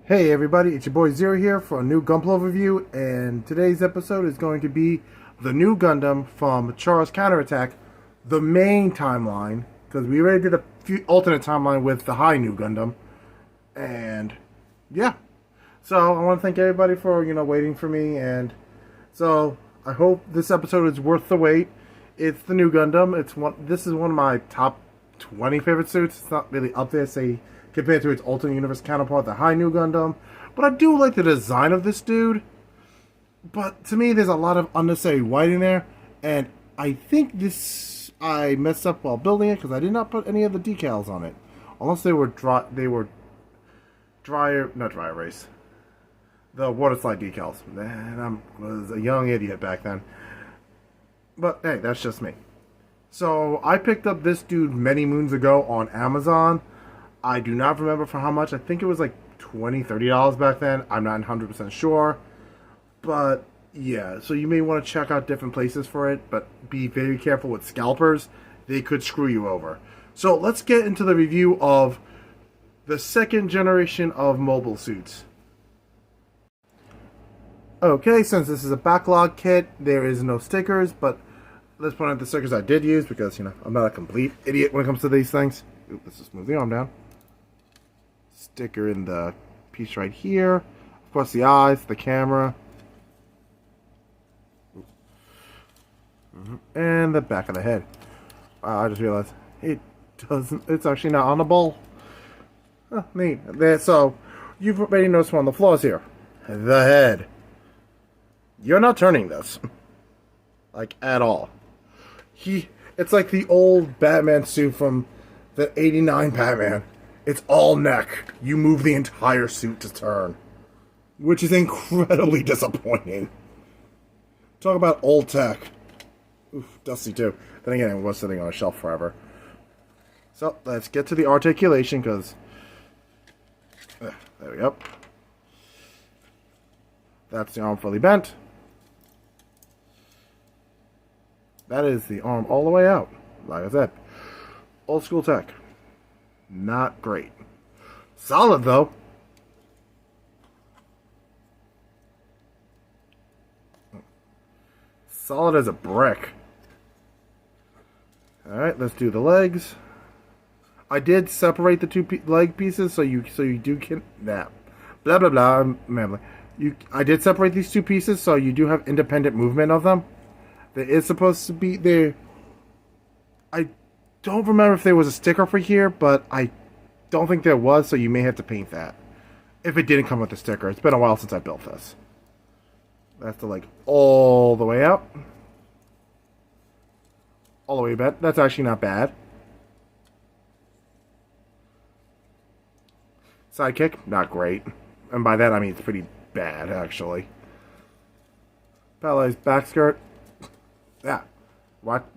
Hey everybody, it's your boy Zero here for a new Gunpla review, and today's episode is going to be the Nu Gundam from Char's Counterattack, the main timeline, because we already did a few alternate timeline with the High Nu Gundam, and yeah. So I want to thank everybody for, waiting for me, and so I hope this episode is worth the wait. It's the Nu Gundam. This is one of my top 20 favorite suits. It's not really up there, say, compared to its alternate universe counterpart, the High Nu Gundam. But I do like the design of this dude. But to me, there's a lot of unnecessary white in there. And I think I messed up while building it because I did not put any of the decals on it. Unless they were not dry erase. The water slide decals. And I was a young idiot back then. But hey, that's just me. So I picked up this dude many moons ago on Amazon. I do not remember for how much. I think it was like $20, $30 back then. I'm not 100% sure. But yeah, so you may want to check out different places for it, but be very careful with scalpers. They could screw you over. So let's get into the review of the second generation of mobile suits. Okay, since this is a backlog kit, there is no stickers, but let's point out the stickers I did use because, I'm not a complete idiot when it comes to these things. Oop, let's just move the arm down. Sticker in the piece right here. Of course, the eyes, the camera. And the back of the head. I just realized it's actually not on the ball. Oh, neat. So, you've already noticed one of the flaws here. The head. You're not turning this. Like, at all. It's like the old Batman suit from the 89 Batman. It's all neck. You move the entire suit to turn. Which is incredibly disappointing. Talk about old tech. Oof, dusty too. Then again, it was sitting on a shelf forever. So, let's get to the articulation, because... there we go. That's the arm fully bent. That is the arm all the way out. Like I said, old school tech. Not great. Solid, though. Solid as a brick. Alright, let's do the legs. I did separate the two leg pieces, so you do can that. Blah blah blah. I'm rambling. I did separate these two pieces, so you do have independent movement of them. There is supposed to be there. I don't remember if there was a sticker for here, but I don't think there was, so you may have to paint that. If it didn't come with a sticker. It's been a while since I built this. That's the leg all the way out. All the way back. That's actually not bad. Sidekick, not great. And by that I mean it's pretty bad, actually. Pallet's back skirt. Yeah. What?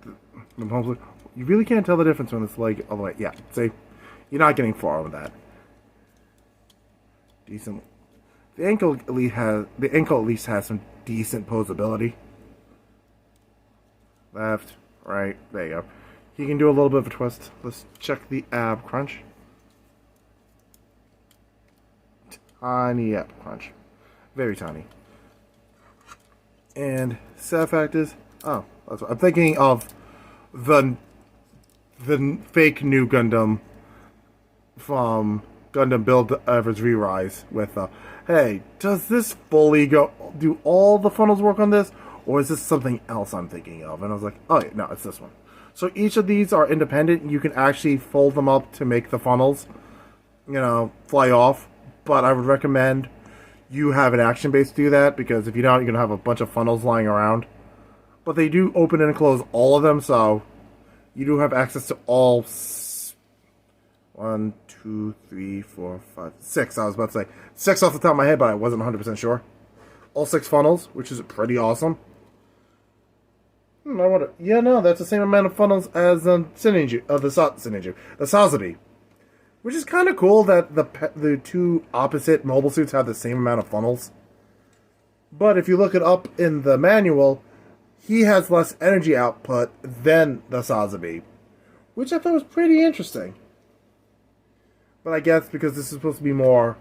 You really can't tell the difference when it's leg all the way. Yeah, see? You're not getting far with that. Decent. The ankle at least has some decent posability. Left, right, there you go. He can do a little bit of a twist. Let's check the ab crunch. Tiny ab crunch. Very tiny. And sad fact is, oh, that's what I'm thinking of the fake Nu Gundam from Gundam Build Average Re-Rise with, hey, does this fully do all the funnels work on this? Or is this something else I'm thinking of? And I was like, oh, yeah, no, it's this one. So each of these are independent. You can actually fold them up to make the funnels, fly off. But I would recommend you have an action base to do that, because if you don't, you're going to have a bunch of funnels lying around. But they do open and close all of them, so you do have access to all 1, 2, 3, 4, 5, 6. I was about to say 6 off the top of my head, but I wasn't 100% sure. All 6 funnels, which is pretty awesome. I wonder. Yeah, no, that's the same amount of funnels as the Sazabi. Which is kind of cool that the two opposite mobile suits have the same amount of funnels. But if you look it up in the manual, he has less energy output than the Sazabi, which I thought was pretty interesting. But I guess because this is supposed to be more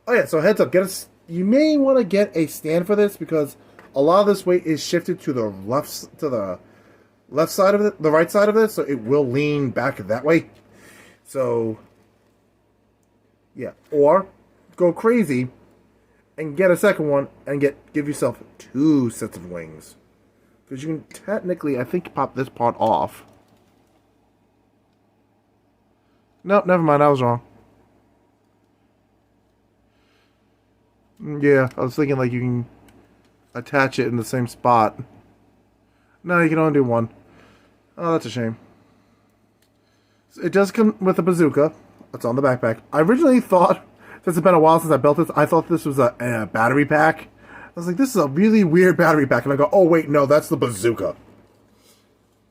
Oh yeah, so heads up, you may want to get a stand for this because a lot of this weight is shifted to the left side of it, the right side of it, so it will lean back that way. So yeah, or go crazy and get a second one and give yourself 2 sets of wings. Because you can technically, I think, pop this part off. Nope, never mind, I was wrong. Yeah, I was thinking like you can attach it in the same spot. No, you can only do one. Oh, that's a shame. It does come with a bazooka. It's on the backpack. I originally thought, since it's been a while since I built this, I thought this was a battery pack. I was like, this is a really weird battery pack. And I go, oh wait, no, that's the bazooka.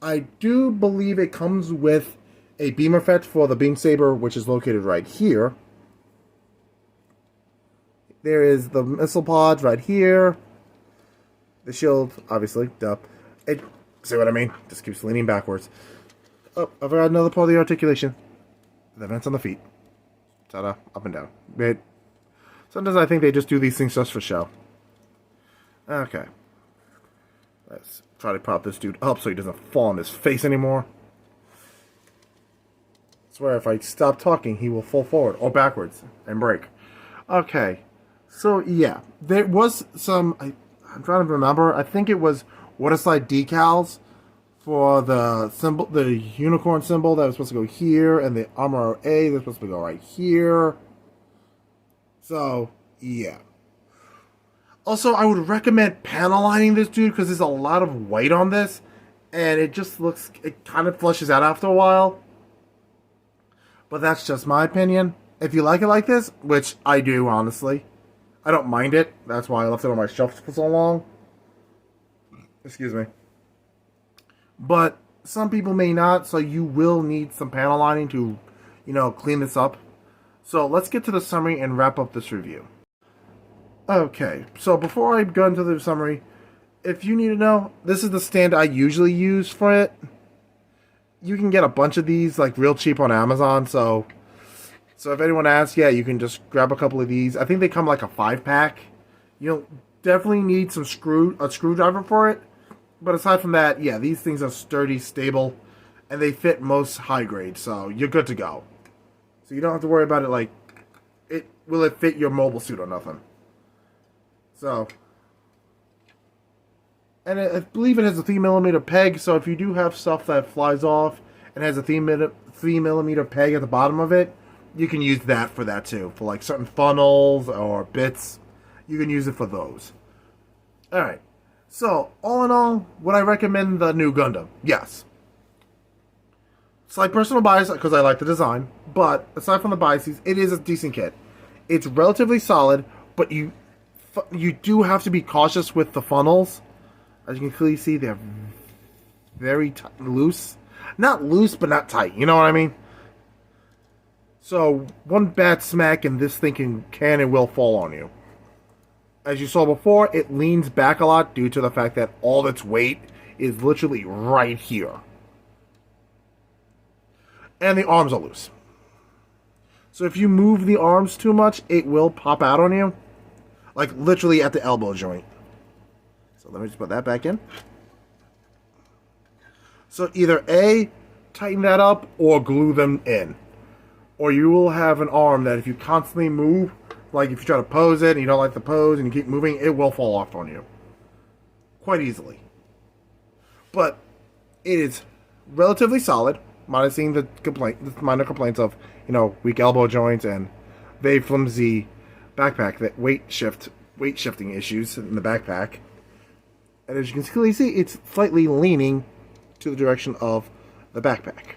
I do believe it comes with a beam effect for the beam saber, which is located right here. There is the missile pods right here. The shield, obviously, duh. See what I mean? Just keeps leaning backwards. Oh, I've got another part of the articulation. The vents on the feet. Ta-da, up and down. Sometimes I think they just do these things just for show. Okay. Let's try to prop this dude up so he doesn't fall on his face anymore. I swear if I stop talking, he will fall forward or backwards and break. Okay. So, yeah. There was some... I'm trying to remember. I think it was waterslide decals for the symbol, the unicorn symbol that was supposed to go here, and the armor A that's supposed to go right here. So, yeah. Also, I would recommend panel lining this dude because there's a lot of weight on this, and it just looks, it kind of flushes out after a while. But that's just my opinion. If you like it like this, which I do, honestly, I don't mind it. That's why I left it on my shelf for so long. Excuse me. But some people may not, so you will need some panel lining to, clean this up. So let's get to the summary and wrap up this review. Okay, so before I go into the summary, if you need to know, this is the stand I usually use for it. You can get a bunch of these, like, real cheap on Amazon, so if anyone asks, yeah, you can just grab a couple of these. I think they come like a 5-pack. You'll definitely need a screwdriver for it. But aside from that, yeah, these things are sturdy, stable, and they fit most high grade, so you're good to go. So you don't have to worry about it like, will it fit your mobile suit or nothing. So, and I believe it has a 3mm peg, so if you do have stuff that flies off and has a 3mm peg at the bottom of it, you can use that for that too. For like certain funnels or bits, you can use it for those. Alright, so all in all, would I recommend the Nu Gundam? Yes. Slight personal bias because I like the design, but aside from the biases, it is a decent kit. It's relatively solid, but you do have to be cautious with the funnels. As you can clearly see, they're very loose. Not loose, but not tight. You know what I mean? So, one bad smack and this thing can and will fall on you. As you saw before, it leans back a lot due to the fact that all its weight is literally right here. And the arms are loose. So if you move the arms too much, it will pop out on you. Like literally at the elbow joint. So let me just put that back in. So either A, tighten that up, or glue them in. Or you will have an arm that if you constantly move, like if you try to pose it and you don't like the pose and you keep moving, it will fall off on you. Quite easily. But it is relatively solid, minusing the minor complaints of, weak elbow joints and very flimsy backpack, that weight shifting issues in the backpack. And as you can clearly see, it's slightly leaning to the direction of the backpack.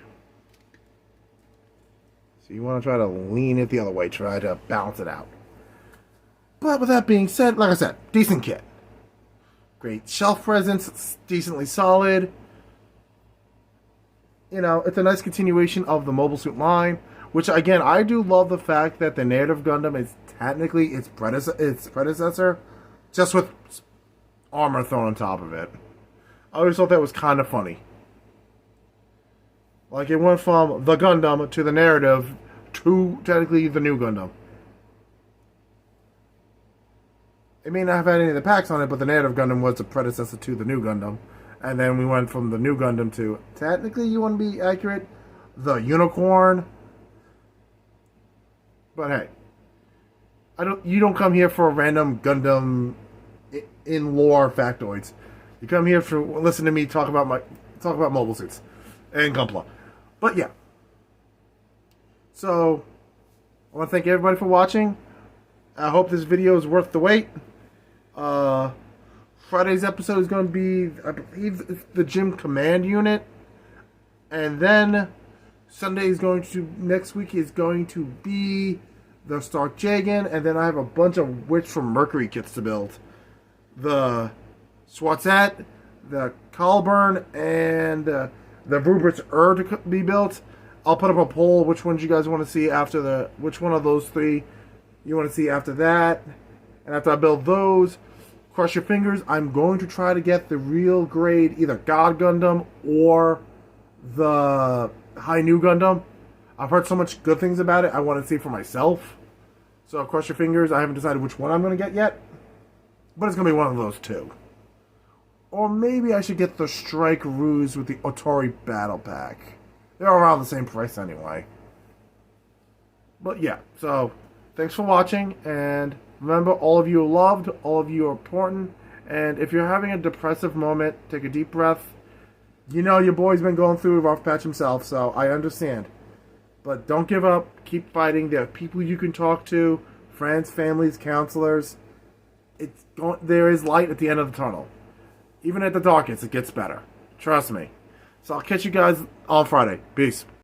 So you want to try to lean it the other way, try to balance it out. But with that being said, like I said, decent kit. Great shelf presence, it's decently solid. It's a nice continuation of the Mobile Suit line, which again, I do love the fact that the narrative Gundam is technically its predecessor, just with armor thrown on top of it. I always thought that was kind of funny. Like, it went from the Gundam to the narrative to technically the Nu Gundam. It may not have had any of the packs on it, but the Narrative Gundam was the predecessor to the Nu Gundam. And then we went from the Nu Gundam to, technically you want to be accurate, the Unicorn. But hey, you don't come here for a random Gundam in lore factoids. You come here for listen to me talk about mobile suits and gunpla. But yeah. So I want to thank everybody for watching. I hope this video is worth the wait. Friday's episode is going to be, I believe, the Gym Command Unit. And then next week is going to be the Stark Jagan. And then I have a bunch of Witch from Mercury kits to build. The Swatzette, the Colburn, and the Rupert's to be built. I'll put up a poll which ones you guys want to see which one of those three you want to see after that. And after I build those, cross your fingers, I'm going to try to get the real grade, either God Gundam or the High Nu Gundam. I've heard so much good things about it, I want to see for myself. So cross your fingers, I haven't decided which one I'm going to get yet. But it's going to be one of those two. Or maybe I should get the Strike Ruse with the Otori Battle Pack. They're around the same price anyway. But yeah, so thanks for watching, and remember, all of you are loved, all of you are important, and if you're having a depressive moment, take a deep breath. You know your boy's been going through a rough patch himself, so I understand. But don't give up, keep fighting. There are people you can talk to, friends, families, counselors. There is light at the end of the tunnel. Even at the darkest, it gets better. Trust me. So I'll catch you guys on Friday. Peace.